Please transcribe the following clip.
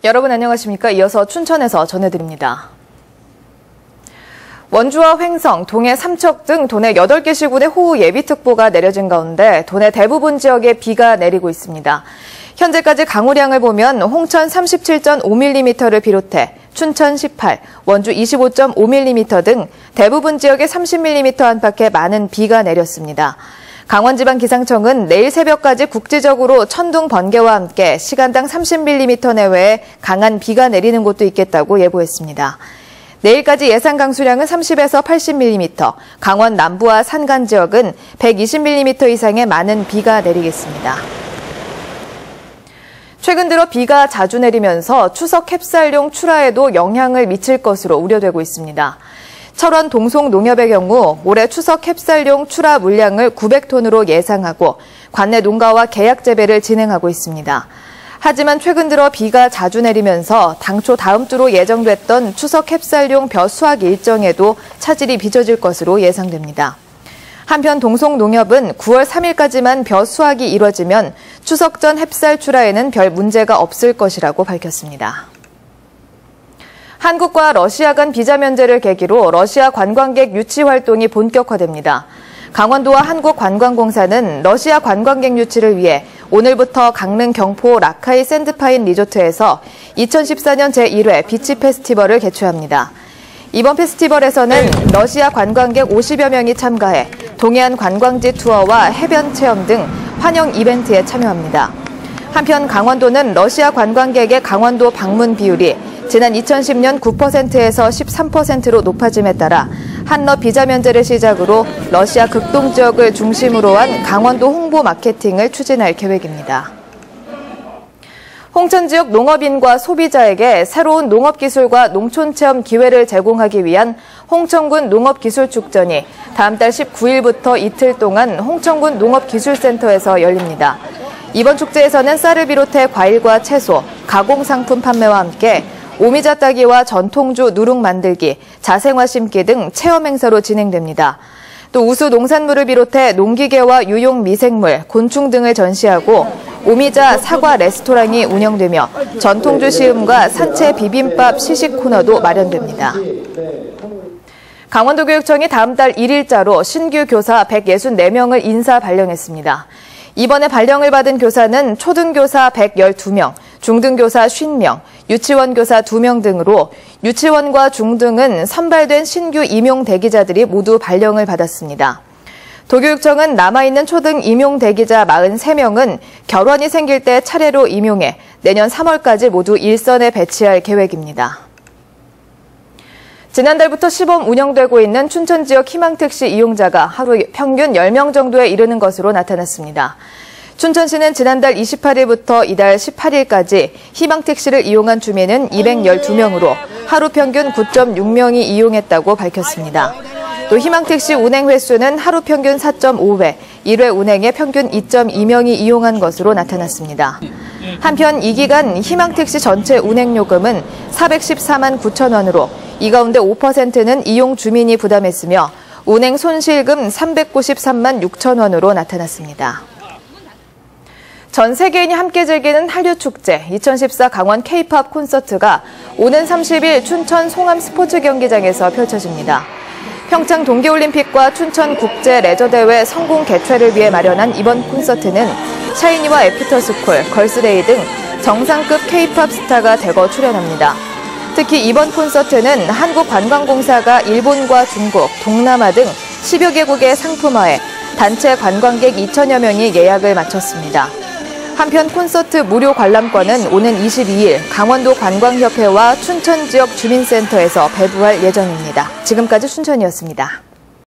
여러분 안녕하십니까? 이어서 춘천에서 전해드립니다. 원주와 횡성, 동해 삼척 등 도내 8개 시군에 호우 예비특보가 내려진 가운데 도내 대부분 지역에 비가 내리고 있습니다. 현재까지 강우량을 보면 홍천 37.5mm를 비롯해 춘천 18, 원주 25.5mm 등 대부분 지역에 30mm 안팎의 많은 비가 내렸습니다. 강원지방기상청은 내일 새벽까지 국지적으로 천둥, 번개와 함께 시간당 30mm 내외의 강한 비가 내리는 곳도 있겠다고 예보했습니다. 내일까지 예상 강수량은 30에서 80mm, 강원 남부와 산간 지역은 120mm 이상의 많은 비가 내리겠습니다. 최근 들어 비가 자주 내리면서 추석 캡쌀용 출하에도 영향을 미칠 것으로 우려되고 있습니다. 철원 동송농협의 경우 올해 추석 캡쌀용 출하 물량을 900톤으로 예상하고 관내 농가와 계약 재배를 진행하고 있습니다. 하지만 최근 들어 비가 자주 내리면서 당초 다음 주로 예정됐던 추석 캡쌀용 벼 수확 일정에도 차질이 빚어질 것으로 예상됩니다. 한편 동송농협은 9월 3일까지만 벼 수확이 이뤄지면 추석 전 햅쌀 출하에는 별 문제가 없을 것이라고 밝혔습니다. 한국과 러시아 간 비자 면제를 계기로 러시아 관광객 유치 활동이 본격화됩니다. 강원도와 한국관광공사는 러시아 관광객 유치를 위해 오늘부터 강릉 경포 라카이 샌드파인 리조트에서 2014년 제1회 비치 페스티벌을 개최합니다. 이번 페스티벌에서는 러시아 관광객 50여 명이 참가해 동해안 관광지 투어와 해변 체험 등 환영 이벤트에 참여합니다. 한편 강원도는 러시아 관광객의 강원도 방문 비율이 지난 2010년 9%에서 13%로 높아짐에 따라 한러 비자 면제를 시작으로 러시아 극동 지역을 중심으로 한 강원도 홍보 마케팅을 추진할 계획입니다. 홍천 지역 농업인과 소비자에게 새로운 농업기술과 농촌체험 기회를 제공하기 위한 홍천군 농업기술축전이 다음 달 19일부터 이틀 동안 홍천군 농업기술센터에서 열립니다. 이번 축제에서는 쌀을 비롯해 과일과 채소, 가공상품 판매와 함께 오미자 따기와 전통주 누룩 만들기, 자생화 심기 등 체험 행사로 진행됩니다. 또 우수 농산물을 비롯해 농기계와 유용 미생물, 곤충 등을 전시하고 오미자 사과 레스토랑이 운영되며 전통주 시음과 산채 비빔밥 시식 코너도 마련됩니다. 강원도교육청이 다음 달 1일자로 신규 교사 164명을 인사 발령했습니다. 이번에 발령을 받은 교사는 초등교사 112명, 중등교사 50명, 유치원교사 2명 등으로 유치원과 중등은 선발된 신규 임용 대기자들이 모두 발령을 받았습니다. 도교육청은 남아있는 초등 임용 대기자 43명은 결원이 생길 때 차례로 임용해 내년 3월까지 모두 일선에 배치할 계획입니다. 지난달부터 시범 운영되고 있는 춘천 지역 희망택시 이용자가 하루 평균 10명 정도에 이르는 것으로 나타났습니다. 춘천시는 지난달 28일부터 이달 18일까지 희망택시를 이용한 주민은 212명으로 하루 평균 9.6명이 이용했다고 밝혔습니다. 또 희망택시 운행 횟수는 하루 평균 4.5회, 1회 운행에 평균 2.2명이 이용한 것으로 나타났습니다. 한편 이 기간 희망택시 전체 운행요금은 414만 9천 원으로 이 가운데 5%는 이용 주민이 부담했으며 운행 손실금 393만 6천 원으로 나타났습니다. 전 세계인이 함께 즐기는 한류축제 2014 강원 K-팝 콘서트가 오는 30일 춘천 송암 스포츠 경기장에서 펼쳐집니다. 평창 동계올림픽과 춘천 국제레저대회 성공 개최를 위해 마련한 이번 콘서트는 샤이니와 애프터스쿨, 걸스데이 등 정상급 K-팝 스타가 대거 출연합니다. 특히 이번 콘서트는 한국관광공사가 일본과 중국, 동남아 등 10여 개국에 상품화해 단체 관광객 2천여 명이 예약을 마쳤습니다. 한편 콘서트 무료 관람권은 오는 22일 강원도 관광협회와 춘천 지역 주민센터에서 배부할 예정입니다. 지금까지 춘천이었습니다.